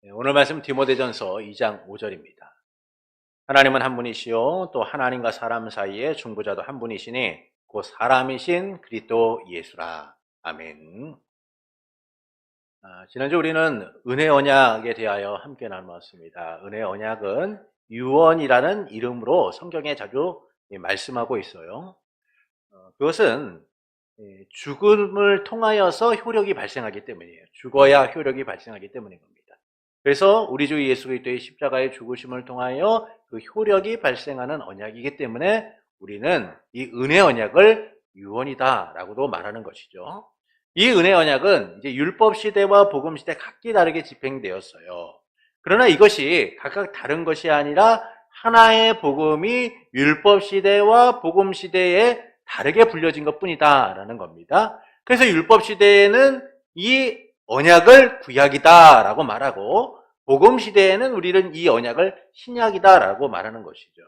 오늘 말씀 디모데전서 2장 5절입니다. 하나님은 한 분이시요 또 하나님과 사람 사이에 중보자도 한 분이시니 그 사람이신 그리스도 예수라. 아멘. 지난주 우리는 은혜 언약에 대하여 함께 나누었습니다. 은혜 언약은 유언이라는 이름으로 성경에 자주 말씀하고 있어요. 그것은 죽음을 통하여서 효력이 발생하기 때문이에요. 죽어야 효력이 발생하기 때문인 겁니다. 그래서 우리 주 예수 그리스도의 십자가의 죽으심을 통하여 그 효력이 발생하는 언약이기 때문에 우리는 이 은혜 언약을 유언이다라고도 말하는 것이죠. 이 은혜 언약은 이제 율법 시대와 복음 시대 각기 다르게 집행되었어요. 그러나 이것이 각각 다른 것이 아니라 하나의 복음이 율법 시대와 복음 시대에 다르게 불려진 것뿐이다라는 겁니다. 그래서 율법 시대에는 이 언약을 구약이다라고 말하고 복음 시대에는 우리는 이 언약을 신약이다라고 말하는 것이죠.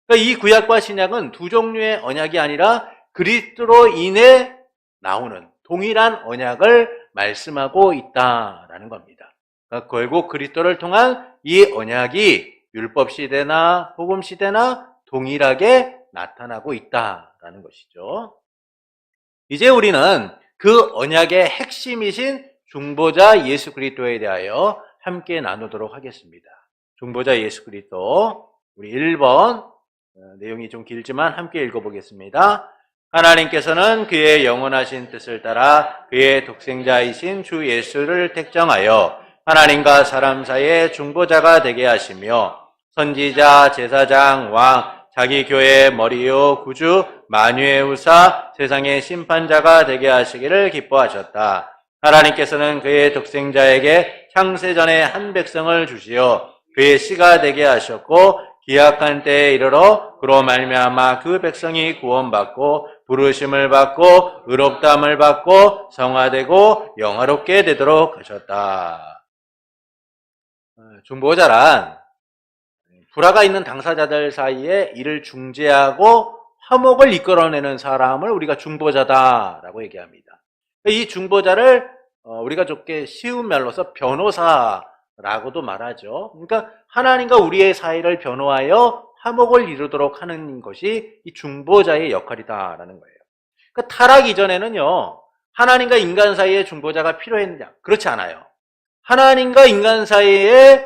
그러니까 이 구약과 신약은 두 종류의 언약이 아니라 그리스도로 인해 나오는 동일한 언약을 말씀하고 있다라는 겁니다. 그러니까 결국 그리스도를 통한 이 언약이 율법 시대나 복음 시대나 동일하게 나타나고 있다라는 것이죠. 이제 우리는 그 언약의 핵심이신 중보자 예수 그리스도에 대하여 함께 나누도록 하겠습니다. 중보자 예수 그리스도, 우리 1번 내용이 좀 길지만 함께 읽어보겠습니다. 하나님께서는 그의 영원하신 뜻을 따라 그의 독생자이신 주 예수를 택정하여 하나님과 사람 사이의 중보자가 되게 하시며 선지자, 제사장, 왕, 자기 교회의 머리요 구주, 만유의 후사, 세상의 심판자가 되게 하시기를 기뻐하셨다. 하나님께서는 그의 독생자에게 창세전에 한 백성을 주시어 그의 씨가 되게 하셨고 기약한 때에 이르러 그로 말미암아 그 백성이 구원받고 부르심을 받고 의롭다함을 받고 성화되고 영화롭게 되도록 하셨다. 중보자란 불화가 있는 당사자들 사이에 이를 중재하고 화목을 이끌어내는 사람을 우리가 중보자다라고 얘기합니다. 이 중보자를 우리가 좋게 쉬운 말로서 변호사라고도 말하죠. 그러니까 하나님과 우리의 사이를 변호하여 화목을 이루도록 하는 것이 이 중보자의 역할이다라는 거예요. 그러니까 타락 이전에는요, 하나님과 인간 사이에 중보자가 필요했느냐? 그렇지 않아요. 하나님과 인간 사이에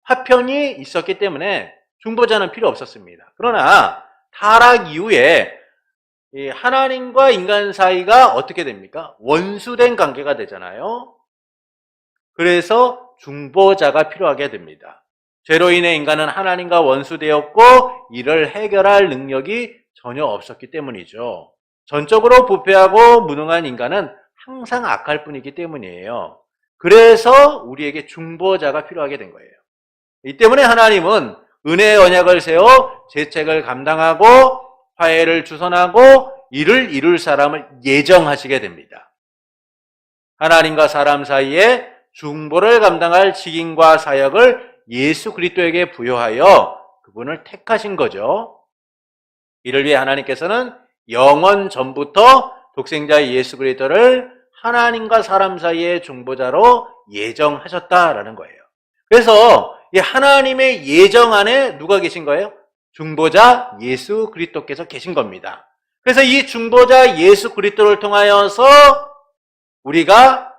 화편이 있었기 때문에 중보자는 필요 없었습니다. 그러나 타락 이후에 이 하나님과 인간 사이가 어떻게 됩니까? 원수된 관계가 되잖아요. 그래서 중보자가 필요하게 됩니다. 죄로 인해 인간은 하나님과 원수되었고 이를 해결할 능력이 전혀 없었기 때문이죠. 전적으로 부패하고 무능한 인간은 항상 악할 뿐이기 때문이에요. 그래서 우리에게 중보자가 필요하게 된 거예요. 이 때문에 하나님은 은혜의 언약을 세워 죄책을 감당하고 화해를 주선하고 이를 이룰 사람을 예정하시게 됩니다. 하나님과 사람 사이에 중보를 감당할 직임과 사역을 예수 그리스도에게 부여하여 그분을 택하신 거죠. 이를 위해 하나님께서는 영원 전부터 독생자 예수 그리스도를 하나님과 사람 사이의 중보자로 예정하셨다라는 거예요. 그래서 이 하나님의 예정 안에 누가 계신 거예요? 중보자 예수 그리스도께서 계신 겁니다. 그래서 이 중보자 예수 그리스도를 통하여서 우리가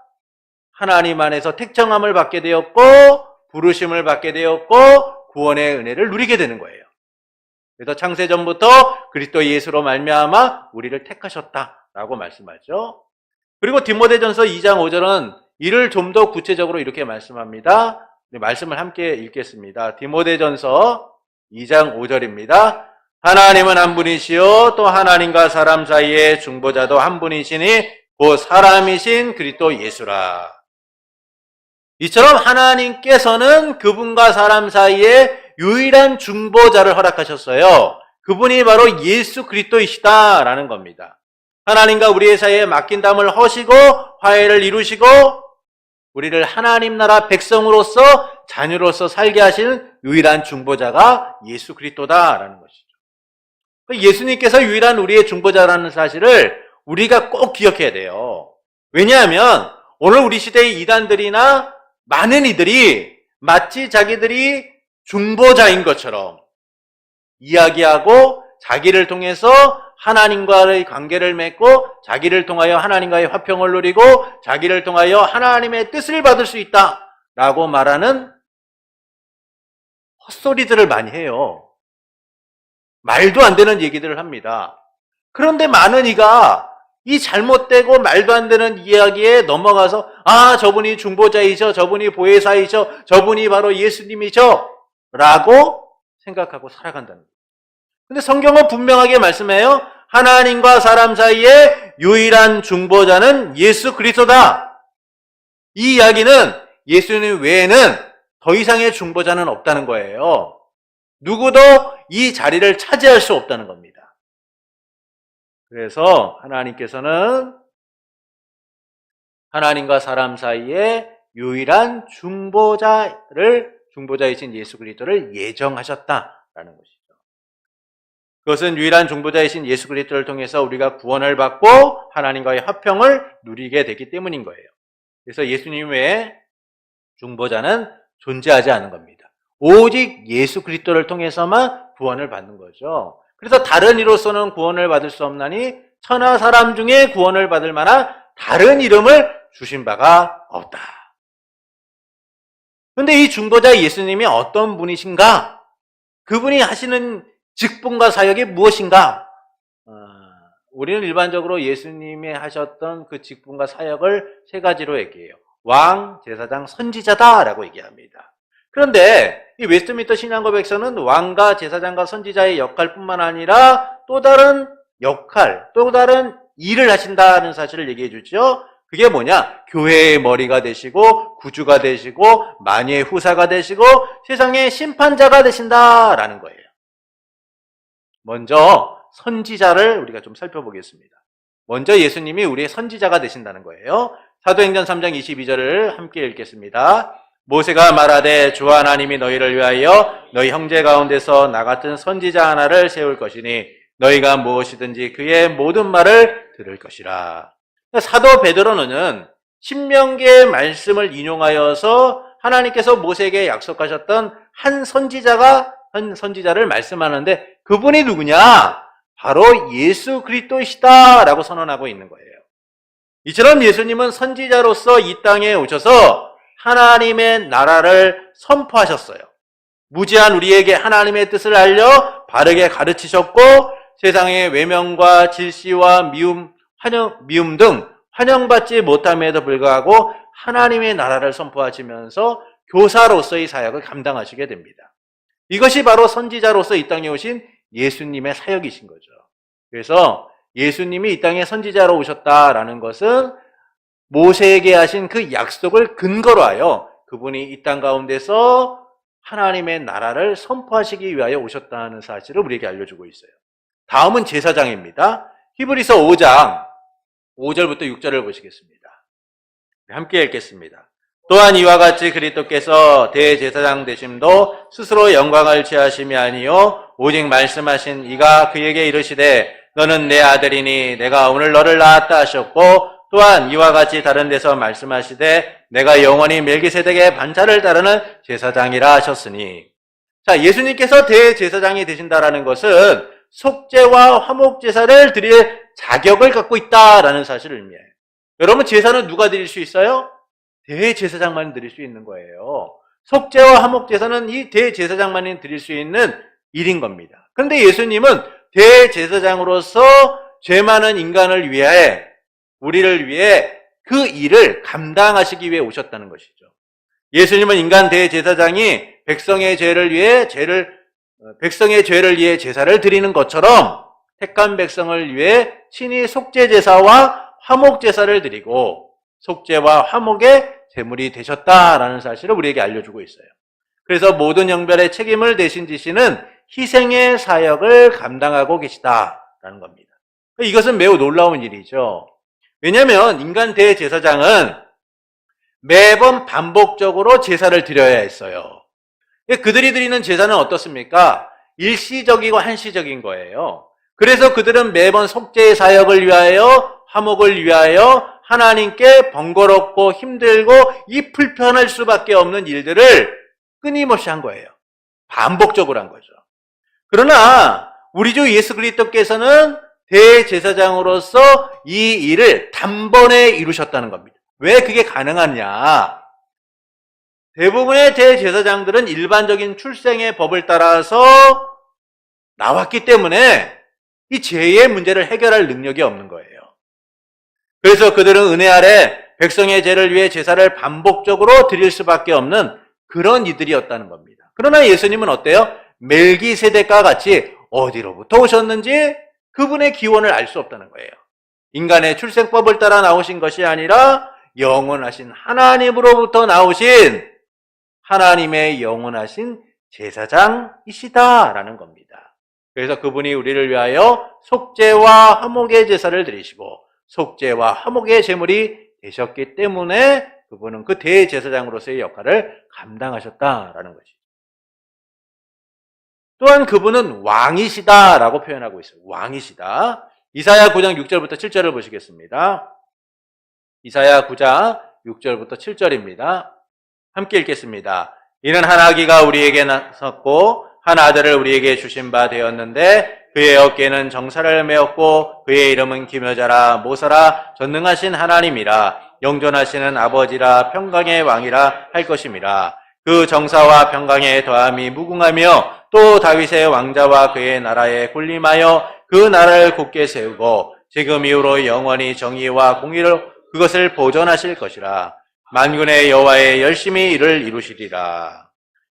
하나님 안에서 택정함을 받게 되었고 부르심을 받게 되었고 구원의 은혜를 누리게 되는 거예요. 그래서 창세전부터 그리스도 예수로 말미암아 우리를 택하셨다라고 말씀하죠. 그리고 디모데전서 2장 5절은 이를 좀 더 구체적으로 이렇게 말씀합니다. 말씀을 함께 읽겠습니다. 디모데전서 2장 5절입니다. 하나님은 한 분이시요 또 하나님과 사람 사이에 중보자도 한 분이시니 그 사람이신 그리스도 예수라. 이처럼 하나님께서는 그분과 사람 사이에 유일한 중보자를 허락하셨어요. 그분이 바로 예수 그리스도이시다라는 겁니다. 하나님과 우리의 사이에 맡긴 담을 허시고 화해를 이루시고 우리를 하나님 나라 백성으로서 자녀로서 살게 하시는 유일한 중보자가 예수 그리스도다라는 것이죠. 예수님께서 유일한 우리의 중보자라는 사실을 우리가 꼭 기억해야 돼요. 왜냐하면 오늘 우리 시대의 이단들이나 많은 이들이 마치 자기들이 중보자인 것처럼 이야기하고 자기를 통해서 하나님과의 관계를 맺고 자기를 통하여 하나님과의 화평을 누리고 자기를 통하여 하나님의 뜻을 받을 수 있다라고 말하는 헛소리들을 많이 해요. 말도 안 되는 얘기들을 합니다. 그런데 많은 이가 이 잘못되고 말도 안 되는 이야기에 넘어가서 저분이 중보자이죠, 저분이 보혜사이죠, 저분이 바로 예수님이죠 라고 생각하고 살아간다는 거예요. 근데 성경은 분명하게 말씀해요. 하나님과 사람 사이에 유일한 중보자는 예수 그리스도다. 이 이야기는 예수님 외에는 더 이상의 중보자는 없다는 거예요. 누구도 이 자리를 차지할 수 없다는 겁니다. 그래서 하나님께서는 하나님과 사람 사이에 유일한 중보자이신 예수 그리스도를 예정하셨다라는 것이죠. 그것은 유일한 중보자이신 예수 그리스도를 통해서 우리가 구원을 받고 하나님과의 화평을 누리게 되기 때문인 거예요. 그래서 예수님 외에 중보자는 존재하지 않은 겁니다. 오직 예수 그리스도를 통해서만 구원을 받는 거죠. 그래서 다른 이로서는 구원을 받을 수 없나니 천하 사람 중에 구원을 받을 만한 다른 이름을 주신 바가 없다. 그런데 이 중보자 예수님이 어떤 분이신가? 그분이 하시는 직분과 사역이 무엇인가? 우리는 일반적으로 예수님이 하셨던 그 직분과 사역을 세 가지로 얘기해요. 왕, 제사장, 선지자다라고 얘기합니다. 그런데 이 웨스트민스터 신앙고백서는 왕과 제사장과 선지자의 역할뿐만 아니라 또 다른 역할, 또 다른 일을 하신다는 사실을 얘기해 주죠. 그게 뭐냐? 교회의 머리가 되시고 구주가 되시고 만유의 후사가 되시고 세상의 심판자가 되신다라는 거예요. 먼저 선지자를 우리가 좀 살펴보겠습니다. 먼저 예수님이 우리의 선지자가 되신다는 거예요. 사도행전 3장 22절을 함께 읽겠습니다. 모세가 말하되 주 하나님이 너희를 위하여 너희 형제 가운데서 나 같은 선지자 하나를 세울 것이니 너희가 무엇이든지 그의 모든 말을 들을 것이라. 사도 베드로는 신명기의 말씀을 인용하여서 하나님께서 모세에게 약속하셨던 한 선지자를 말씀하는데 그분이 누구냐? 바로 예수 그리스도이시다라고 선언하고 있는 거예요. 이처럼 예수님은 선지자로서 이 땅에 오셔서 하나님의 나라를 선포하셨어요. 무지한 우리에게 하나님의 뜻을 알려 바르게 가르치셨고 세상의 외면과 질시와 미움 등 환영받지 못함에도 불구하고 하나님의 나라를 선포하시면서 교사로서의 사역을 감당하시게 됩니다. 이것이 바로 선지자로서 이 땅에 오신 예수님의 사역이신 거죠. 그래서 예수님이 이 땅에 선지자로 오셨다라는 것은 모세에게 하신 그 약속을 근거로 하여 그분이 이 땅 가운데서 하나님의 나라를 선포하시기 위하여 오셨다는 사실을 우리에게 알려주고 있어요. 다음은 제사장입니다. 히브리서 5장 5절부터 6절을 보시겠습니다. 함께 읽겠습니다. 또한 이와 같이 그리스도께서 대제사장 되심도 스스로 영광을 취하심이 아니요 오직 말씀하신 이가 그에게 이르시되 너는 내 아들이니 내가 오늘 너를 낳았다 하셨고 또한 이와 같이 다른 데서 말씀하시되 내가 영원히 멜기세덱의 반차를 따르는 제사장이라 하셨으니. 자, 예수님께서 대제사장이 되신다라는 것은 속죄와 화목제사를 드릴 자격을 갖고 있다라는 사실을 의미해요. 여러분, 제사는 누가 드릴 수 있어요? 대제사장만 드릴 수 있는 거예요. 속죄와 화목제사는 이 대제사장만이 드릴 수 있는 일인 겁니다. 그런데 예수님은 대제사장으로서 죄 많은 인간을 위해 우리를 위해 그 일을 감당하시기 위해 오셨다는 것이죠. 예수님은 인간 대제사장이 백성의 죄를 위해 제사를 드리는 것처럼 택한 백성을 위해 친히 속죄제사와 화목제사를 드리고 속죄와 화목의 제물이 되셨다라는 사실을 우리에게 알려주고 있어요. 그래서 모든 영별의 책임을 대신 지시는 희생의 사역을 감당하고 계시다라는 겁니다. 이것은 매우 놀라운 일이죠. 왜냐하면 인간 대제사장은 매번 반복적으로 제사를 드려야 했어요. 그들이 드리는 제사는 어떻습니까? 일시적이고 한시적인 거예요. 그래서 그들은 매번 속죄의 사역을 위하여 화목을 위하여 하나님께 번거롭고 힘들고 이 불편할 수밖에 없는 일들을 끊임없이 한 거예요. 반복적으로 한 거죠. 그러나 우리 주 예수 그리스도께서는 대제사장으로서 이 일을 단번에 이루셨다는 겁니다. 왜 그게 가능하냐? 대부분의 대제사장들은 일반적인 출생의 법을 따라서 나왔기 때문에 이 죄의 문제를 해결할 능력이 없는 거예요. 그래서 그들은 은혜 아래 백성의 죄를 위해 제사를 반복적으로 드릴 수밖에 없는 그런 이들이었다는 겁니다. 그러나 예수님은 어때요? 멜기세덱과 같이 어디로부터 오셨는지 그분의 기원을 알 수 없다는 거예요. 인간의 출생법을 따라 나오신 것이 아니라 영원하신 하나님으로부터 나오신 하나님의 영원하신 제사장이시다라는 겁니다. 그래서 그분이 우리를 위하여 속죄와 화목의 제사를 드리시고 속죄와 화목의 제물이 되셨기 때문에 그분은 그 대제사장으로서의 역할을 감당하셨다라는 거지. 또한 그분은 왕이시다라고 표현하고 있어요. 왕이시다. 이사야 9장 6절부터 7절을 보시겠습니다. 이사야 9장 6절부터 7절입니다. 함께 읽겠습니다. 이는 한 아기가 우리에게 나섰고 한 아들을 우리에게 주신 바 되었는데 그의 어깨는 정사를 메었고 그의 이름은 기묘자라 모사라 전능하신 하나님이라 영존하시는 아버지라 평강의 왕이라 할 것임이라. 그 정사와 평강의 더함이 무궁하며 또 다윗의 왕자와 그의 나라에 군림하여 그 나라를 굳게 세우고 지금 이후로 영원히 정의와 공의로 그것을 보존하실 것이라. 만군의 여호와의 열심히 이를 이루시리라.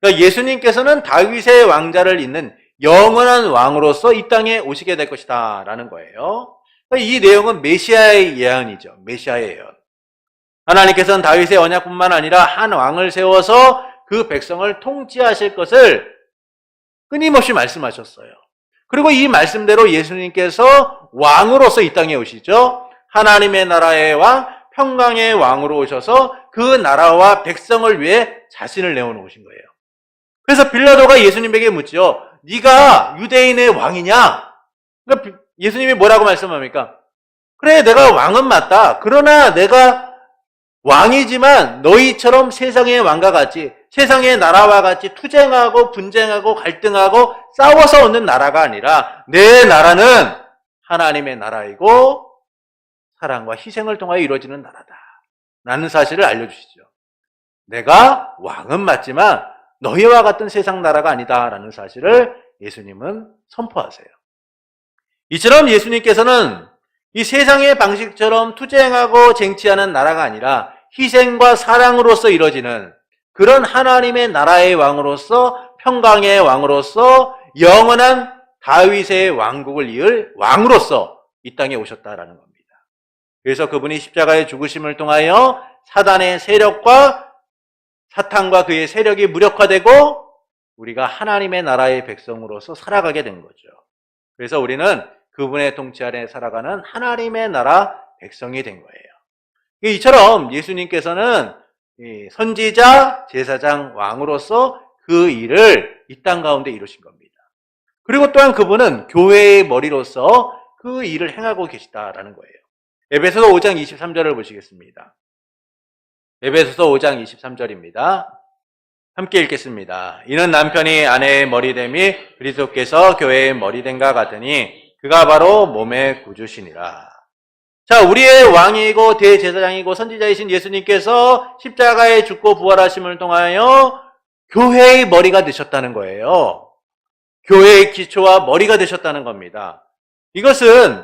그러니까 예수님께서는 다윗의 왕자를 잇는 영원한 왕으로서 이 땅에 오시게 될 것이다 라는 거예요. 그러니까 이 내용은 메시아의 예언이죠. 메시아의 예언. 하나님께서는 다윗의 언약뿐만 아니라 한 왕을 세워서 그 백성을 통치하실 것을 끊임없이 말씀하셨어요. 그리고 이 말씀대로 예수님께서 왕으로서 이 땅에 오시죠. 하나님의 나라의 왕, 평강의 왕으로 오셔서 그 나라와 백성을 위해 자신을 내어놓으신 거예요. 그래서 빌라도가 예수님에게 묻죠. 네가 유대인의 왕이냐? 그러니까 예수님이 뭐라고 말씀합니까? 그래, 내가 왕은 맞다. 그러나 내가 왕이지만 너희처럼 세상의 왕과 같이 세상의 나라와 같이 투쟁하고 분쟁하고 갈등하고 싸워서 얻는 나라가 아니라 내 나라는 하나님의 나라이고 사랑과 희생을 통하여 이루어지는 나라다 라는 사실을 알려주시죠. 내가 왕은 맞지만 너희와 같은 세상 나라가 아니다 라는 사실을 예수님은 선포하세요. 이처럼 예수님께서는 이 세상의 방식처럼 투쟁하고 쟁취하는 나라가 아니라 희생과 사랑으로서 이루어지는 그런 하나님의 나라의 왕으로서 평강의 왕으로서 영원한 다윗의 왕국을 이을 왕으로서 이 땅에 오셨다라는 겁니다. 그래서 그분이 십자가의 죽으심을 통하여 사단의 세력과 사탄과 그의 세력이 무력화되고 우리가 하나님의 나라의 백성으로서 살아가게 된 거죠. 그래서 우리는 그분의 통치 아래 살아가는 하나님의 나라 백성이 된 거예요. 이처럼 예수님께서는 선지자, 제사장, 왕으로서 그 일을 이 땅 가운데 이루신 겁니다. 그리고 또한 그분은 교회의 머리로서 그 일을 행하고 계시다라는 거예요. 에베소서 5장 23절을 보시겠습니다. 에베소서 5장 23절입니다. 함께 읽겠습니다. 이는 남편이 아내의 머리됨이 그리스도께서 교회의 머리됨과 같으니 그가 바로 몸의 구주시니라. 자, 우리의 왕이고 대제사장이고 선지자이신 예수님께서 십자가에 죽고 부활하심을 통하여 교회의 머리가 되셨다는 거예요. 교회의 기초와 머리가 되셨다는 겁니다. 이것은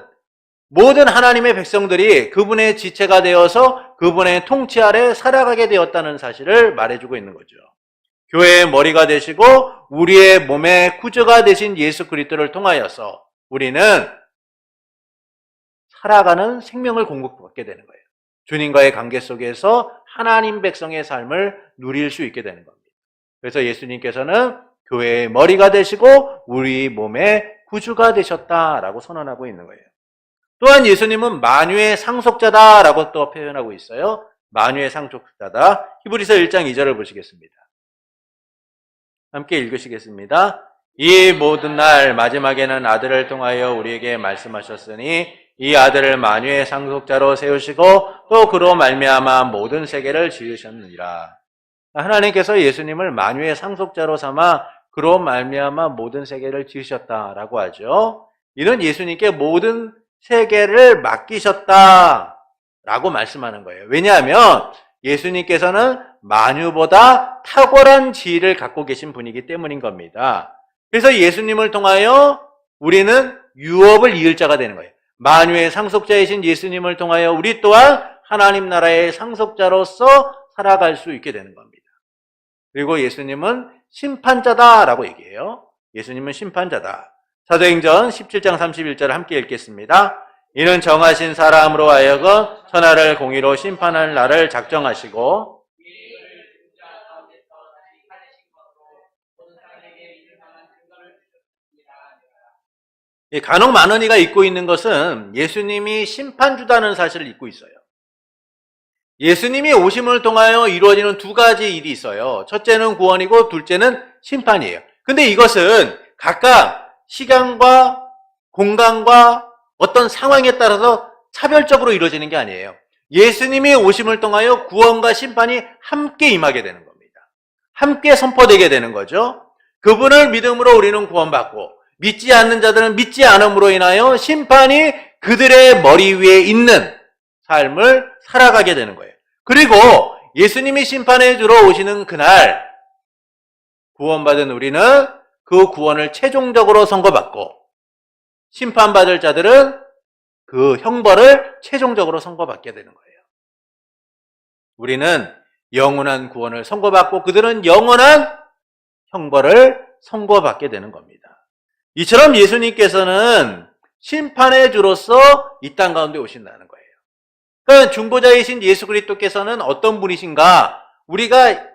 모든 하나님의 백성들이 그분의 지체가 되어서 그분의 통치 아래 살아가게 되었다는 사실을 말해주고 있는 거죠. 교회의 머리가 되시고 우리의 몸의 구주가 되신 예수 그리스도를 통하여서 우리는 살아가는 생명을 공급받게 되는 거예요. 주님과의 관계 속에서 하나님 백성의 삶을 누릴 수 있게 되는 겁니다. 그래서 예수님께서는 교회의 머리가 되시고 우리 몸의 구주가 되셨다라고 선언하고 있는 거예요. 또한 예수님은 만유의 상속자다라고 또 표현하고 있어요. 만유의 상속자다. 히브리서 1장 2절을 보시겠습니다. 함께 읽으시겠습니다. 이 모든 날 마지막에는 아들을 통하여 우리에게 말씀하셨으니 이 아들을 만유의 상속자로 세우시고 또 그로 말미암아 모든 세계를 지으셨느니라. 하나님께서 예수님을 만유의 상속자로 삼아 그로 말미암아 모든 세계를 지으셨다라고 하죠. 이는 예수님께 모든 세계를 맡기셨다라고 말씀하는 거예요. 왜냐하면 예수님께서는 만유보다 탁월한 지위를 갖고 계신 분이기 때문인 겁니다. 그래서 예수님을 통하여 우리는 유업을 이을 자가 되는 거예요. 만유의 상속자이신 예수님을 통하여 우리 또한 하나님 나라의 상속자로서 살아갈 수 있게 되는 겁니다. 그리고 예수님은 심판자다라고 얘기해요. 예수님은 심판자다. 사도행전 17장 31절을 함께 읽겠습니다. 이는 정하신 사람으로 하여금 천하를 공의로 심판할 날을 작정하시고 간혹 많은 이가 잊고 있는 것은 예수님이 심판주다는 사실을 잊고 있어요. 예수님이 오심을 통하여 이루어지는 두 가지 일이 있어요. 첫째는 구원이고 둘째는 심판이에요. 근데 이것은 각각 시간과 공간과 어떤 상황에 따라서 차별적으로 이루어지는 게 아니에요. 예수님이 오심을 통하여 구원과 심판이 함께 임하게 되는 겁니다. 함께 선포되게 되는 거죠. 그분을 믿음으로 우리는 구원받고 믿지 않는 자들은 믿지 않음으로 인하여 심판이 그들의 머리 위에 있는 삶을 살아가게 되는 거예요. 그리고 예수님이 심판해 주러 오시는 그날 구원받은 우리는 그 구원을 최종적으로 선고받고 심판받을 자들은 그 형벌을 최종적으로 선고받게 되는 거예요. 우리는 영원한 구원을 선고받고 그들은 영원한 형벌을 선고받게 되는 겁니다. 이처럼 예수님께서는 심판의 주로서 이 땅 가운데 오신다는 거예요. 그러니까 중보자이신 예수 그리스도께서는 어떤 분이신가? 우리가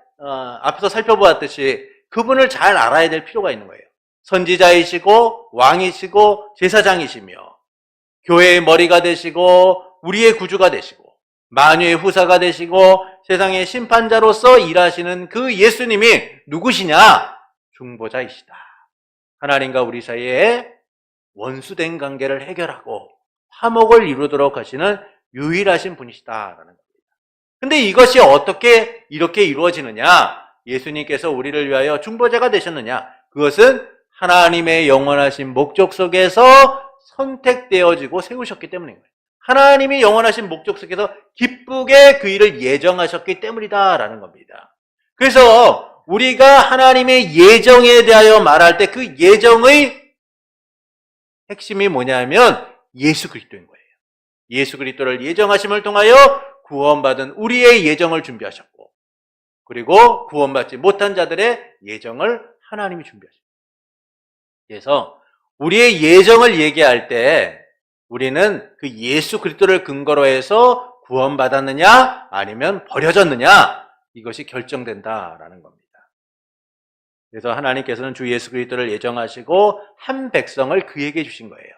앞에서 살펴보았듯이 그분을 잘 알아야 될 필요가 있는 거예요. 선지자이시고 왕이시고 제사장이시며 교회의 머리가 되시고 우리의 구주가 되시고 만유의 후사가 되시고 세상의 심판자로서 일하시는 그 예수님이 누구시냐? 중보자이시다. 하나님과 우리 사이에 원수된 관계를 해결하고 화목을 이루도록 하시는 유일하신 분이시다라는 겁니다. 근데 이것이 어떻게 이렇게 이루어지느냐? 예수님께서 우리를 위하여 중보자가 되셨느냐? 그것은 하나님의 영원하신 목적 속에서 선택되어지고 세우셨기 때문인 거예요. 하나님이 영원하신 목적 속에서 기쁘게 그 일을 예정하셨기 때문이다라는 겁니다. 그래서 우리가 하나님의 예정에 대하여 말할 때 그 예정의 핵심이 뭐냐면 예수 그리스도인 거예요. 예수 그리스도를 예정하심을 통하여 구원받은 우리의 예정을 준비하셨고 그리고 구원받지 못한 자들의 예정을 하나님이 준비하셨고 그래서 우리의 예정을 얘기할 때 우리는 그 예수 그리스도를 근거로 해서 구원받았느냐 아니면 버려졌느냐 이것이 결정된다라는 겁니다. 그래서 하나님께서는 주 예수 그리스도를 예정하시고 한 백성을 그에게 주신 거예요.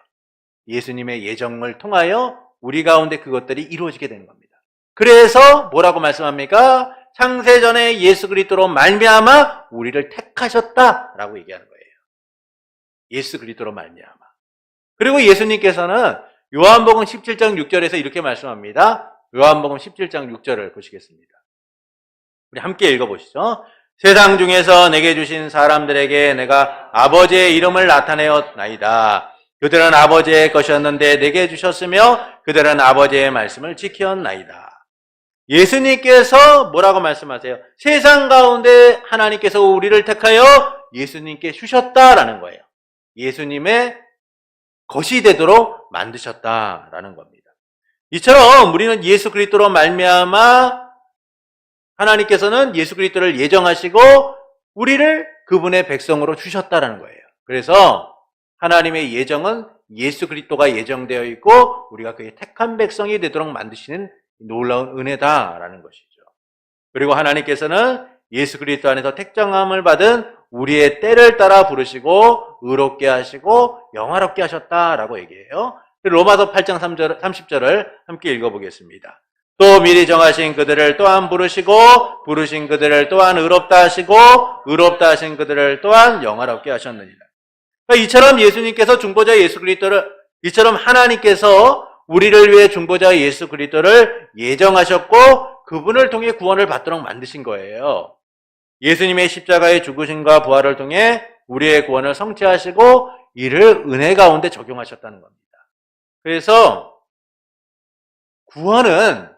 예수님의 예정을 통하여 우리 가운데 그것들이 이루어지게 되는 겁니다. 그래서 뭐라고 말씀합니까? 창세전에 예수 그리스도로 말미암아 우리를 택하셨다라고 얘기하는 거예요. 예수 그리스도로 말미암아. 그리고 예수님께서는 요한복음 17장 6절에서 이렇게 말씀합니다. 요한복음 17장 6절을 보시겠습니다. 우리 함께 읽어보시죠. 세상 중에서 내게 주신 사람들에게 내가 아버지의 이름을 나타내었나이다. 그들은 아버지의 것이었는데 내게 주셨으며 그들은 아버지의 말씀을 지켰나이다. 예수님께서 뭐라고 말씀하세요? 세상 가운데 하나님께서 우리를 택하여 예수님께 주셨다라는 거예요. 예수님의 것이 되도록 만드셨다라는 겁니다. 이처럼 우리는 예수 그리스도로 말미암아 하나님께서는 예수 그리스도를 예정하시고 우리를 그분의 백성으로 주셨다라는 거예요. 그래서 하나님의 예정은 예수 그리스도가 예정되어 있고 우리가 그의 택한 백성이 되도록 만드시는 놀라운 은혜다라는 것이죠. 그리고 하나님께서는 예수 그리스도 안에서 택정함을 받은 우리의 때를 따라 부르시고 의롭게 하시고 영화롭게 하셨다라고 얘기해요. 로마서 8장 30절을 함께 읽어보겠습니다. 또 미리 정하신 그들을 또한 부르시고 부르신 그들을 또한 의롭다 하시고 의롭다 하신 그들을 또한 영화롭게 하셨느니라. 그러니까 이처럼 예수님께서 중보자 예수 그리스도를 이처럼 하나님께서 우리를 위해 중보자 예수 그리스도를 예정하셨고 그분을 통해 구원을 받도록 만드신 거예요. 예수님의 십자가의 죽으심과 부활을 통해 우리의 구원을 성취하시고 이를 은혜 가운데 적용하셨다는 겁니다. 그래서 구원은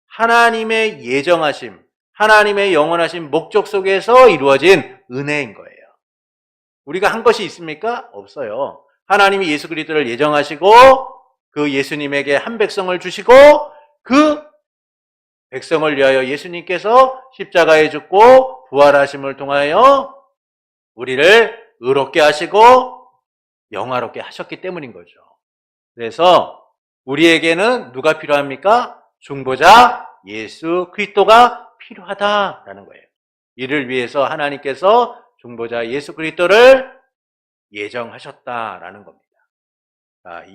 하나님의 예정하심, 하나님의 영원하신 목적 속에서 이루어진 은혜인 거예요. 우리가 한 것이 있습니까? 없어요. 하나님이 예수 그리스도를 예정하시고 그 예수님에게 한 백성을 주시고 그 백성을 위하여 예수님께서 십자가에 죽고 부활하심을 통하여 우리를 의롭게 하시고 영화롭게 하셨기 때문인 거죠. 그래서 우리에게는 누가 필요합니까? 중보자 예수 그리스도가 필요하다라는 거예요. 이를 위해서 하나님께서 중보자 예수 그리스도를 예정하셨다라는 겁니다.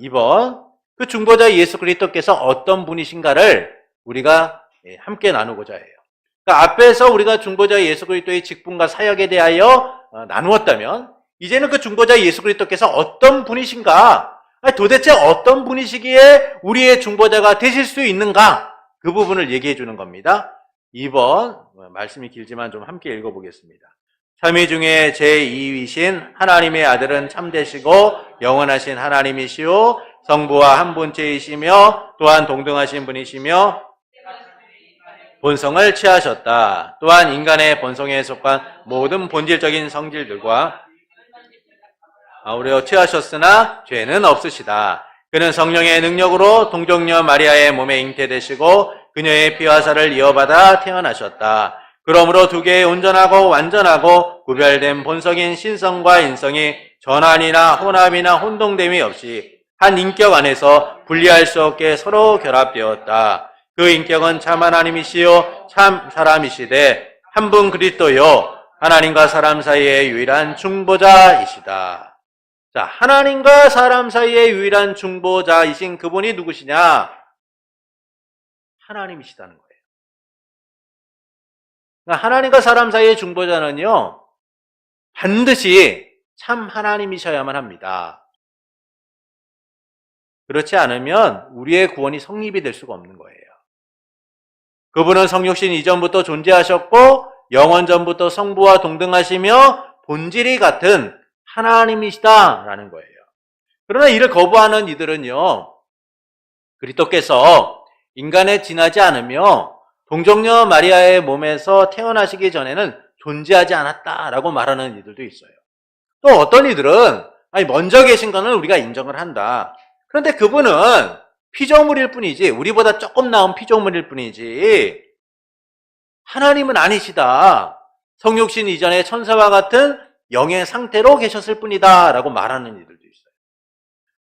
2번, 그 중보자 예수 그리스도께서 어떤 분이신가를 우리가 함께 나누고자 해요. 그러니까 앞에서 우리가 중보자 예수 그리스도의 직분과 사역에 대하여 나누었다면 이제는 그 중보자 예수 그리스도께서 어떤 분이신가, 도대체 어떤 분이시기에 우리의 중보자가 되실 수 있는가, 그 부분을 얘기해 주는 겁니다. 2번, 말씀이 길지만 좀 함께 읽어보겠습니다. 삼위 중에 제2위신 하나님의 아들은 참되시고 영원하신 하나님이시오 성부와 한 본체이시며 또한 동등하신 분이시며 본성을 취하셨다. 또한 인간의 본성에 속한 모든 본질적인 성질들과 아우려 취하셨으나 죄는 없으시다. 그는 성령의 능력으로 동정녀 마리아의 몸에 잉태되시고 그녀의 피와 살을 이어받아 태어나셨다. 그러므로 두 개의 온전하고 완전하고 구별된 본성인 신성과 인성이 전환이나 혼합이나 혼동됨이 없이 한 인격 안에서 분리할 수 없게 서로 결합되었다. 그 인격은 참 하나님이시요 참 사람이시되 한 분 그리스도요 하나님과 사람 사이의 유일한 중보자이시다. 자, 하나님과 사람 사이의 유일한 중보자이신 그분이 누구시냐? 하나님이시다는 거예요. 그러니까 하나님과 사람 사이의 중보자는요, 반드시 참 하나님이셔야만 합니다. 그렇지 않으면 우리의 구원이 성립이 될 수가 없는 거예요. 그분은 성육신 이전부터 존재하셨고 영원 전부터 성부와 동등하시며 본질이 같은 하나님이시다라는 거예요. 그러나 이를 거부하는 이들은요, 그리스도께서 인간에 지나지 않으며 동정녀 마리아의 몸에서 태어나시기 전에는 존재하지 않았다라고 말하는 이들도 있어요. 또 어떤 이들은 먼저 계신 거는 우리가 인정을 한다. 그런데 그분은 피조물일 뿐이지, 우리보다 조금 나은 피조물일 뿐이지 하나님은 아니시다. 성육신 이전에 천사와 같은 영의 상태로 계셨을 뿐이다 라고 말하는 이들도 있어요.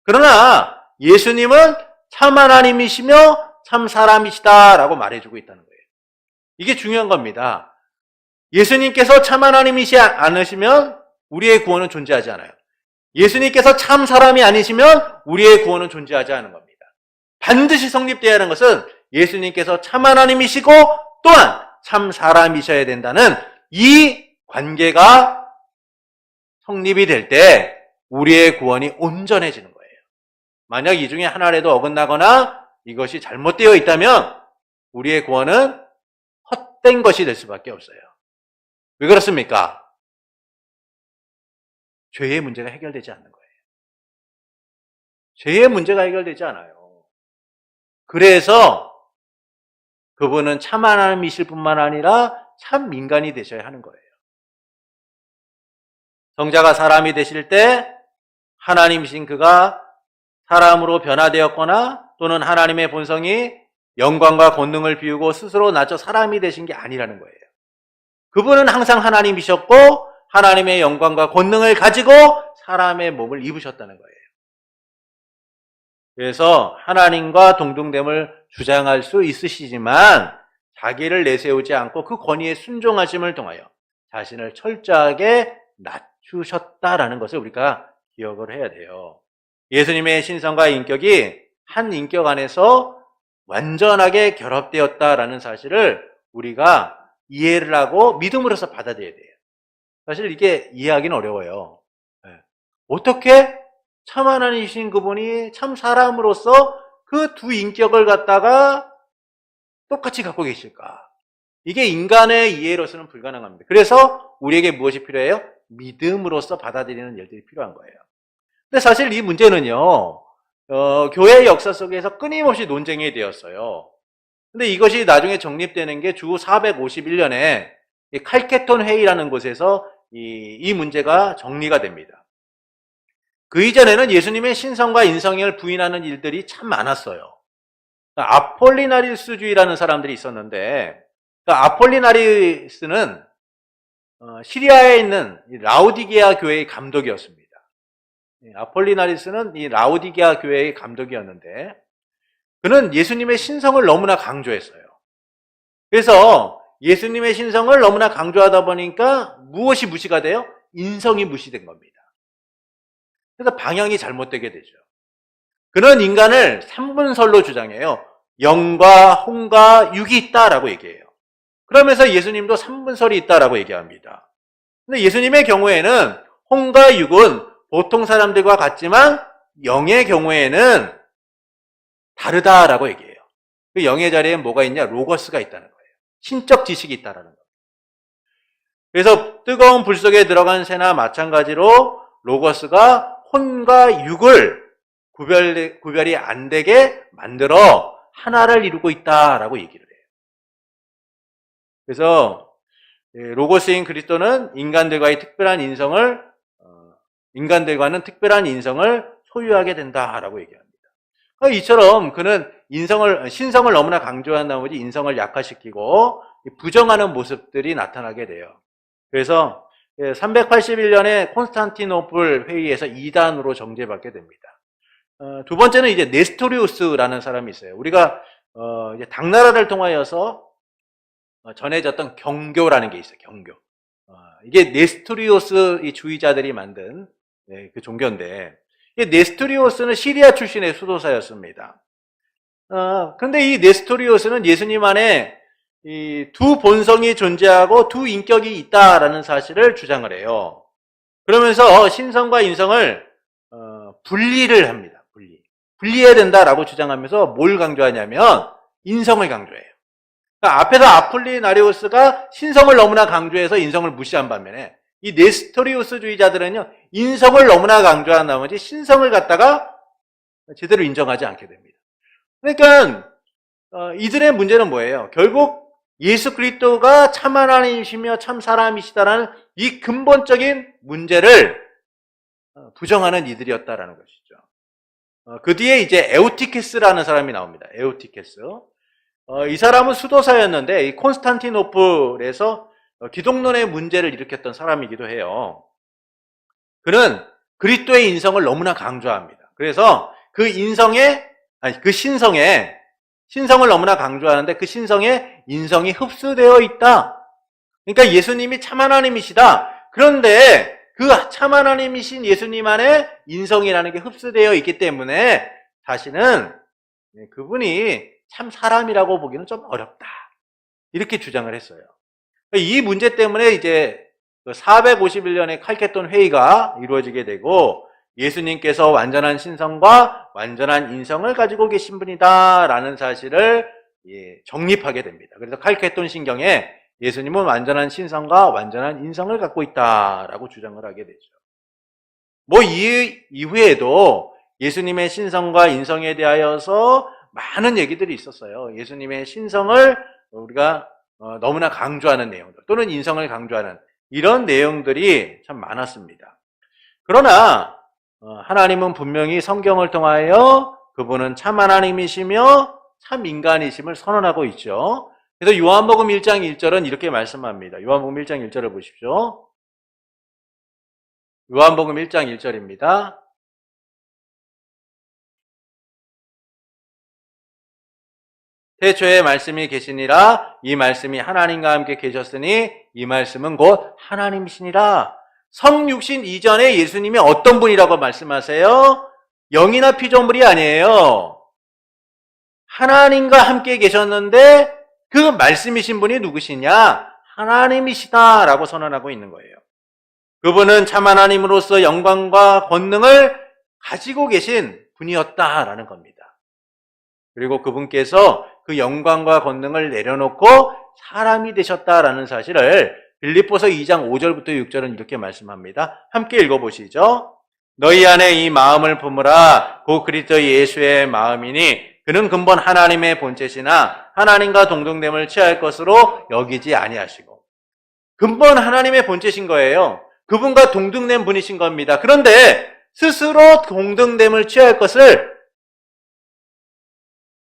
그러나 예수님은 참 하나님이시며 참 사람이시다 라고 말해주고 있다는 거예요. 이게 중요한 겁니다. 예수님께서 참 하나님이시 않으시면 우리의 구원은 존재하지 않아요. 예수님께서 참 사람이 아니시면 우리의 구원은 존재하지 않은 겁니다. 반드시 성립되어야 하는 것은 예수님께서 참 하나님이시고 또한 참 사람이셔야 된다는 이 관계가 성립이 될 때 우리의 구원이 온전해지는 거예요. 만약 이 중에 하나라도 어긋나거나 이것이 잘못되어 있다면 우리의 구원은 헛된 것이 될 수밖에 없어요. 왜 그렇습니까? 죄의 문제가 해결되지 않는 거예요. 죄의 문제가 해결되지 않아요. 그래서 그분은 참 하나님이실 뿐만 아니라 참 인간이 되셔야 하는 거예요. 성자가 사람이 되실 때 하나님이신 그가 사람으로 변화되었거나 또는 하나님의 본성이 영광과 권능을 비우고 스스로 낮춰 사람이 되신 게 아니라는 거예요. 그분은 항상 하나님이셨고 하나님의 영광과 권능을 가지고 사람의 몸을 입으셨다는 거예요. 그래서 하나님과 동등됨을 주장할 수 있으시지만 자기를 내세우지 않고 그 권위에 순종하심을 통하여 자신을 철저하게 낮추셨다라는 것을 우리가 기억을 해야 돼요. 예수님의 신성과 인격이 한 인격 안에서 완전하게 결합되었다라는 사실을 우리가 이해를 하고 믿음으로써 받아들여야 돼요. 사실 이게 이해하기는 어려워요. 어떻게 참 하나님이신 그분이 참 사람으로서 그 두 인격을 갖다가 똑같이 갖고 계실까? 이게 인간의 이해로서는 불가능합니다. 그래서 우리에게 무엇이 필요해요? 믿음으로써 받아들이는 일들이 필요한 거예요. 근데 사실 이 문제는요, 교회 역사 속에서 끊임없이 논쟁이 되었어요. 근데 이것이 나중에 정립되는 게 주 451년에 칼케톤 회의라는 곳에서 이 문제가 정리가 됩니다. 그 이전에는 예수님의 신성과 인성을 부인하는 일들이 참 많았어요. 아폴리나리스주의라는 사람들이 있었는데, 아폴리나리스는 시리아에 있는 라오디게아 교회의 감독이었습니다. 아폴리나리스는 이 라오디게아 교회의 감독이었는데, 그는 예수님의 신성을 너무나 강조했어요. 그래서 예수님의 신성을 너무나 강조하다 보니까 무엇이 무시가 돼요? 인성이 무시된 겁니다. 그래서 방향이 잘못되게 되죠. 그는 인간을 3분설로 주장해요. 영과 혼과 육이 있다라고 얘기해요. 그러면서 예수님도 3분설이 있다라고 얘기합니다. 근데 예수님의 경우에는 혼과 육은 보통 사람들과 같지만 영의 경우에는 다르다라고 얘기해요. 그 영의 자리에 뭐가 있냐? 로고스가 있다는 거예요. 신적 지식이 있다라는 거예요. 그래서 뜨거운 불 속에 들어간 새나 마찬가지로 로고스가 혼과 육을 구별이 안 되게 만들어 하나를 이루고 있다라고 얘기를 해요. 그래서 로고스인 그리스도는 인간들과는 특별한 인성을 소유하게 된다라고 얘기합니다. 이처럼 그는 신성을 너무나 강조한 나머지 인성을 약화시키고 부정하는 모습들이 나타나게 돼요. 그래서 381년에 콘스탄티노플 회의에서 이단으로 정죄받게 됩니다. 두 번째는 이제 네스토리우스라는 사람이 있어요. 우리가 이제 당나라를 통하여서 전해졌던 경교라는 게 있어요. 경교. 이게 네스토리우스 이 주의자들이 만든 그 종교인데, 이 네스토리우스는 시리아 출신의 수도사였습니다. 그런데 이 네스토리우스는 예수님 안에 이 두 본성이 존재하고 두 인격이 있다라는 사실을 주장을 해요. 그러면서 신성과 인성을 분리를 합니다. 분리해야 된다라고 주장하면서 뭘 강조하냐면 인성을 강조해요. 그러니까 앞에서 아폴리나리우스가 신성을 너무나 강조해서 인성을 무시한 반면에 이 네스토리우스주의자들은요, 인성을 너무나 강조한 나머지 신성을 갖다가 제대로 인정하지 않게 됩니다. 그러니까 이들의 문제는 뭐예요? 결국 예수 그리스도가 참 하나님이시며 참 사람이시다라는 이 근본적인 문제를 부정하는 이들이었다라는 것이죠. 그 뒤에 이제 에우티케스라는 사람이 나옵니다. 에우티케스. 이 사람은 수도사였는데 이 콘스탄티노플에서 기독론의 문제를 일으켰던 사람이기도 해요. 그는 그리스도의 인성을 너무나 강조합니다. 그래서 신성을 너무나 강조하는데 그 신성에 인성이 흡수되어 있다. 그러니까 예수님이 참 하나님이시다. 그런데 그 참 하나님이신 예수님 안에 인성이라는 게 흡수되어 있기 때문에 다시는 그분이 참 사람이라고 보기는 좀 어렵다. 이렇게 주장을 했어요. 이 문제 때문에 이제 451년에 칼케톤 회의가 이루어지게 되고 예수님께서 완전한 신성과 완전한 인성을 가지고 계신 분이다라는 사실을 정립하게 됩니다. 그래서 칼케톤 신경에 예수님은 완전한 신성과 완전한 인성을 갖고 있다라고 주장을 하게 되죠. 이 이후에도 예수님의 신성과 인성에 대하여서 많은 얘기들이 있었어요. 예수님의 신성을 우리가 너무나 강조하는 내용들 또는 인성을 강조하는 이런 내용들이 참 많았습니다. 그러나 하나님은 분명히 성경을 통하여 그분은 참 하나님이시며 참 인간이심을 선언하고 있죠. 그래서 요한복음 1장 1절은 이렇게 말씀합니다. 요한복음 1장 1절을 보십시오. 요한복음 1장 1절입니다. 태초에 말씀이 계시니라. 이 말씀이 하나님과 함께 계셨으니 이 말씀은 곧 하나님이시니라. 성육신 이전에 예수님이 어떤 분이라고 말씀하세요? 영이나 피조물이 아니에요. 하나님과 함께 계셨는데 그 말씀이신 분이 누구시냐? 하나님이시다라고 선언하고 있는 거예요. 그분은 참 하나님으로서 영광과 권능을 가지고 계신 분이었다라는 겁니다. 그리고 그분께서 그 영광과 권능을 내려놓고 사람이 되셨다라는 사실을 빌립보서 2장 5절부터 6절은 이렇게 말씀합니다. 함께 읽어보시죠. 너희 안에 이 마음을 품으라. 곧 그리스도 예수의 마음이니 그는 근본 하나님의 본체시나 하나님과 동등됨을 취할 것으로 여기지 아니하시고. 근본 하나님의 본체신 거예요. 그분과 동등된 분이신 겁니다. 그런데 스스로 동등됨을 취할 것을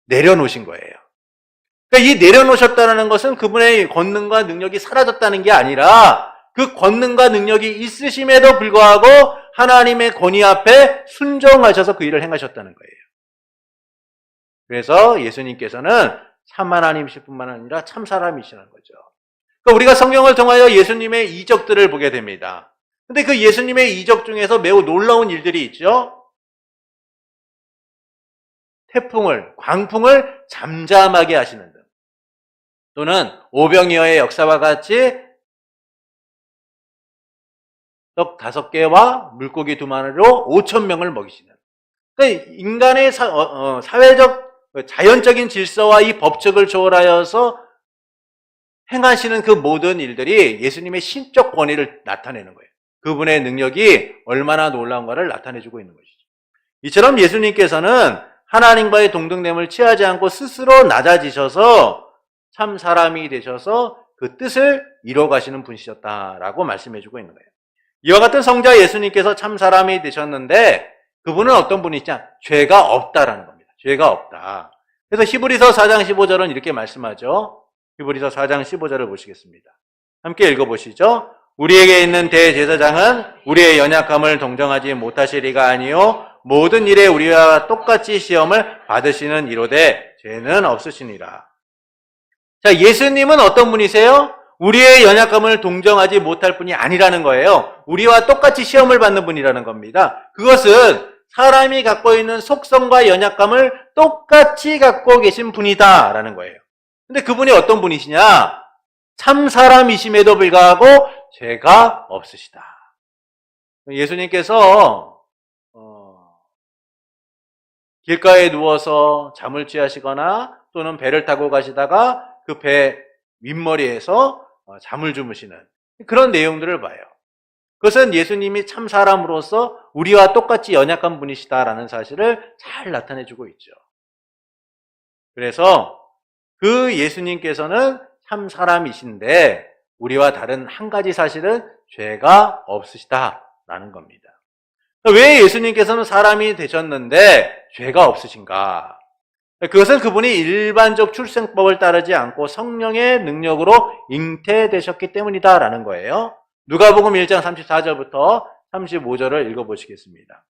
내려놓으신 거예요. 그러니까 이 내려놓으셨다는 것은 그분의 권능과 능력이 사라졌다는 게 아니라 그 권능과 능력이 있으심에도 불구하고 하나님의 권위 앞에 순종하셔서 그 일을 행하셨다는 거예요. 그래서 예수님께서는 참 하나님이실 뿐만 아니라 참 사람이시라는 거죠. 그러니까 우리가 성경을 통하여 예수님의 이적들을 보게 됩니다. 근데 그 예수님의 이적 중에서 매우 놀라운 일들이 있죠. 태풍을, 광풍을 잠잠하게 하시는 등, 또는 오병이어의 역사와 같이 떡 5개와 물고기 2마리로 5,000명을 먹이시는, 그러니까 인간의 사회적 자연적인 질서와 이 법칙을 초월하여서 행하시는 그 모든 일들이 예수님의 신적 권위를 나타내는 거예요. 그분의 능력이 얼마나 놀라운가를 나타내주고 있는 것이죠. 이처럼 예수님께서는 하나님과의 동등됨을 취하지 않고 스스로 낮아지셔서 참 사람이 되셔서 그 뜻을 이뤄가시는 분이셨다라고 말씀해주고 있는 거예요. 이와 같은 성자 예수님께서 참 사람이 되셨는데 그분은 어떤 분이냐? 죄가 없다라는 겁니다. 죄가 없다. 그래서 히브리서 4장 15절은 이렇게 말씀하죠. 히브리서 4장 15절을 보시겠습니다. 함께 읽어보시죠. 우리에게 있는 대제사장은 우리의 연약함을 동정하지 못하시리가 아니요 모든 일에 우리와 똑같이 시험을 받으시는 이로되 죄는 없으시니라. 자, 예수님은 어떤 분이세요? 우리의 연약함을 동정하지 못할 분이 아니라는 거예요. 우리와 똑같이 시험을 받는 분이라는 겁니다. 그것은 사람이 갖고 있는 속성과 연약감을 똑같이 갖고 계신 분이다라는 거예요. 근데 그분이 어떤 분이시냐? 참 사람이심에도 불구하고 죄가 없으시다. 예수님께서 길가에 누워서 잠을 취하시거나 또는 배를 타고 가시다가 그 배 윗머리에서 잠을 주무시는 그런 내용들을 봐요. 그것은 예수님이 참 사람으로서 우리와 똑같이 연약한 분이시다라는 사실을 잘 나타내주고 있죠. 그래서 그 예수님께서는 참 사람이신데 우리와 다른 한 가지 사실은 죄가 없으시다라는 겁니다. 왜 예수님께서는 사람이 되셨는데 죄가 없으신가? 그것은 그분이 일반적 출생법을 따르지 않고 성령의 능력으로 잉태되셨기 때문이다라는 거예요. 누가복음 1장 34절부터 35절을 읽어보시겠습니다.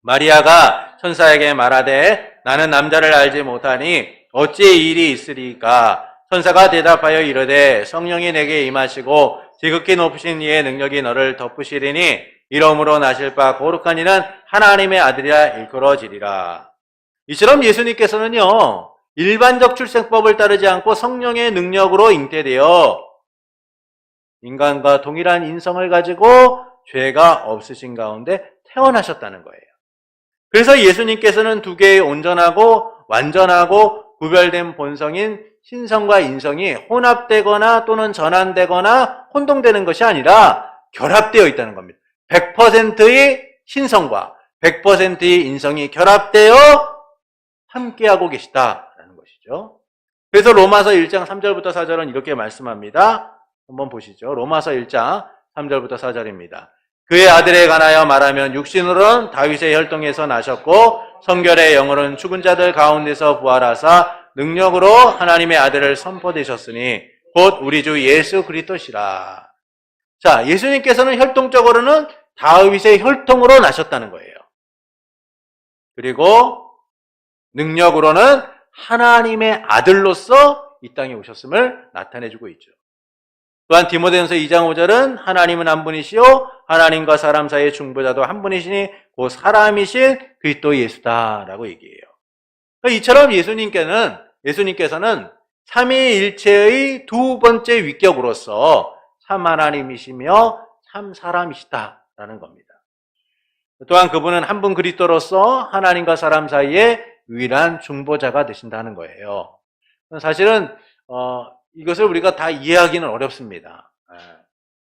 마리아가 천사에게 말하되 나는 남자를 알지 못하니 어찌 이 일이 있으리까? 천사가 대답하여 이르되 성령이 내게 임하시고 지극히 높으신 이의 능력이 너를 덮으시리니 이러므로 나실 바 거룩한 이는 하나님의 아들이라 일컬어지리라. 이처럼 예수님께서는요, 일반적 출생법을 따르지 않고 성령의 능력으로 잉태되어 인간과 동일한 인성을 가지고 죄가 없으신 가운데 태어나셨다는 거예요. 그래서 예수님께서는 두 개의 온전하고 완전하고 구별된 본성인 신성과 인성이 혼합되거나 또는 전환되거나 혼동되는 것이 아니라 결합되어 있다는 겁니다. 100%의 신성과 100%의 인성이 결합되어 함께하고 계시다라는 것이죠. 그래서 로마서 1장 3절부터 4절은 이렇게 말씀합니다. 한번 보시죠. 로마서 1장 3절부터 4절입니다. 그의 아들에 관하여 말하면 육신으로는 다윗의 혈통에서 나셨고 성결의 영으로는 죽은 자들 가운데서 부활하사 능력으로 하나님의 아들을 선포되셨으니 곧 우리 주 예수 그리스도시라. 자, 예수님께서는 혈통적으로는 다윗의 혈통으로 나셨다는 거예요. 그리고 능력으로는 하나님의 아들로서 이 땅에 오셨음을 나타내주고 있죠. 또한 디모데전서 2장 5절은 하나님은 한 분이시요 하나님과 사람 사이의 중보자도 한 분이시니 그 사람이신 그리스도 예수다라고 얘기해요. 이처럼 예수님께서는 삼위일체의 두 번째 위격으로서 참 하나님이시며 참 사람이시다라는 겁니다. 또한 그분은 한 분 그리스도로서 하나님과 사람 사이에 유일한 중보자가 되신다는 거예요. 사실은 이것을 우리가 다 이해하기는 어렵습니다.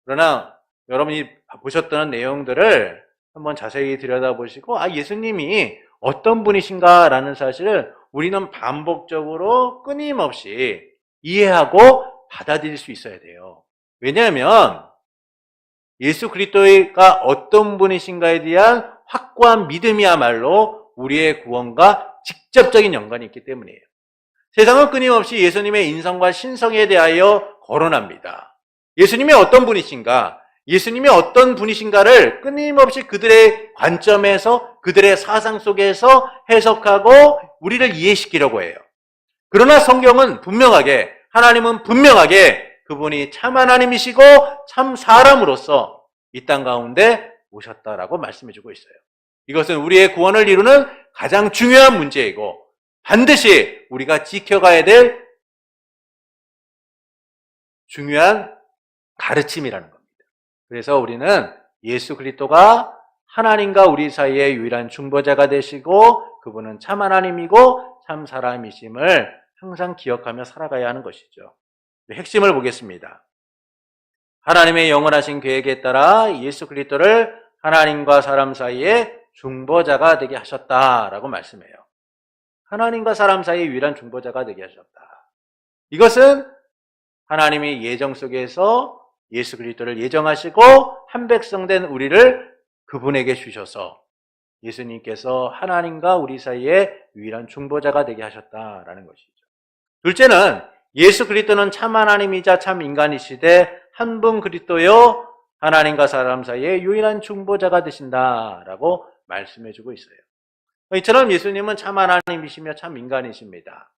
그러나 여러분이 보셨던 내용들을 한번 자세히 들여다보시고 예수님이 어떤 분이신가라는 사실을 우리는 반복적으로 끊임없이 이해하고 받아들일 수 있어야 돼요. 왜냐하면 예수 그리스도가 어떤 분이신가에 대한 확고한 믿음이야말로 우리의 구원과 직접적인 연관이 있기 때문이에요. 세상은 끊임없이 예수님의 인성과 신성에 대하여 거론합니다. 예수님이 어떤 분이신가, 예수님이 어떤 분이신가를 끊임없이 그들의 관점에서, 그들의 사상 속에서 해석하고 우리를 이해시키려고 해요. 그러나 성경은 분명하게, 하나님은 분명하게 그분이 참 하나님이시고 참 사람으로서 이 땅 가운데 오셨다라고 말씀해주고 있어요. 이것은 우리의 구원을 이루는 가장 중요한 문제이고 반드시 우리가 지켜가야 될 중요한 가르침이라는 겁니다. 그래서 우리는 예수 그리스도가 하나님과 우리 사이의 유일한 중보자가 되시고 그분은 참 하나님이고 참 사람이심을 항상 기억하며 살아가야 하는 것이죠. 핵심을 보겠습니다. 하나님의 영원하신 계획에 따라 예수 그리스도를 하나님과 사람 사이에 중보자가 되게 하셨다라고 말씀해요. 하나님과 사람 사이의 유일한 중보자가 되게 하셨다. 이것은 하나님의 예정 속에서 예수 그리스도를 예정하시고 한 백성 된 우리를 그분에게 주셔서 예수님께서 하나님과 우리 사이에 유일한 중보자가 되게 하셨다라는 것이죠. 둘째는 예수 그리스도는 참 하나님이자 참 인간이시되 한 분 그리스도요 하나님과 사람 사이에 유일한 중보자가 되신다라고 말씀해주고 있어요. 이처럼 예수님은 참 하나님이시며 참 인간이십니다.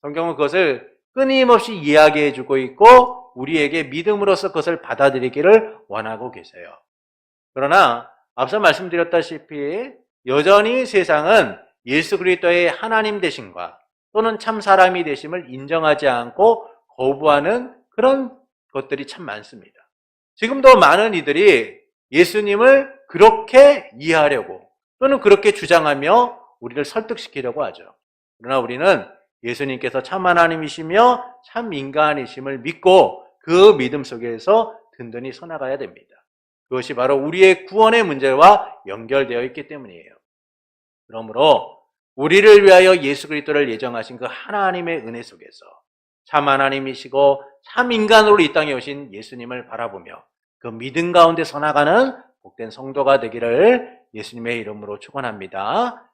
성경은 그것을 끊임없이 이야기해주고 있고 우리에게 믿음으로써 그것을 받아들이기를 원하고 계세요. 그러나 앞서 말씀드렸다시피 여전히 세상은 예수 그리스도의 하나님 되심과 또는 참 사람이 되심을 인정하지 않고 거부하는 그런 것들이 참 많습니다. 지금도 많은 이들이 예수님을 그렇게 이해하려고 또는 그렇게 주장하며 우리를 설득시키려고 하죠. 그러나 우리는 예수님께서 참 하나님이시며 참 인간이심을 믿고 그 믿음 속에서 든든히 서나가야 됩니다. 그것이 바로 우리의 구원의 문제와 연결되어 있기 때문이에요. 그러므로 우리를 위하여 예수 그리스도를 예정하신 그 하나님의 은혜 속에서 참 하나님이시고 참 인간으로 이 땅에 오신 예수님을 바라보며 그 믿음 가운데 서나가는 복된 성도가 되기를 예수님의 이름으로 축원합니다.